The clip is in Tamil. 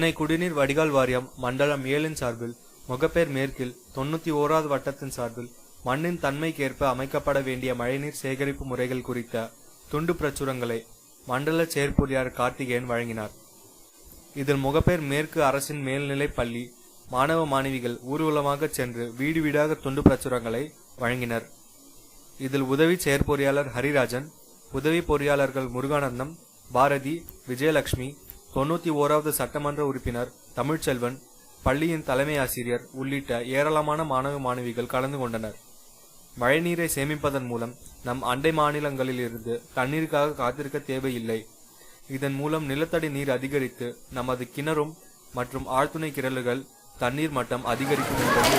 சென்னை குடிநீர் வடிகால் வாரியம் மண்டலம் 7 சார்பில் முகப்பேர் மேற்கில் 91வது வட்டத்தின் சார்பில் மண்ணின் தன்மைக்கேற்ப அமைக்கப்பட வேண்டிய மழைநீர் சேகரிப்பு முறைகள் குறித்த துண்டு பிரச்சுரங்களை மண்டல செயற்பொறியாளர் கார்த்திகேயன் வழங்கினார். இதில் முகப்பேர் மேற்கு அரசின் மேல்நிலைப் பள்ளி மாணவ மாணவிகள் ஊர்வலமாக சென்று வீடு வீடாக துண்டு பிரச்சுரங்களை வழங்கினர். இதில் உதவி செயற்பொறியாளர் ஹரிராஜன், உதவி பொறியாளர்கள் முருகானந்தம், பாரதி, விஜயலட்சுமி, 91வது சட்டமன்ற உறுப்பினர் தமிழ்ச்செல்வன், பள்ளியின் தலைமை ஆசிரியர் உள்ளிட்ட ஏராளமான மாணவ மாணவிகள் கலந்து கொண்டனர். மழைநீரை சேமிப்பதன் மூலம் நம் அண்டை மாநிலங்களில் இருந்து தண்ணீருக்காக காத்திருக்க தேவையில்லை. இதன் மூலம் நிலத்தடி நீர் அதிகரித்து நமது கிணறும் மற்றும் ஆழ்துணை கிணறுகள் தண்ணீர் மட்டம் அதிகரிக்கும் என்பது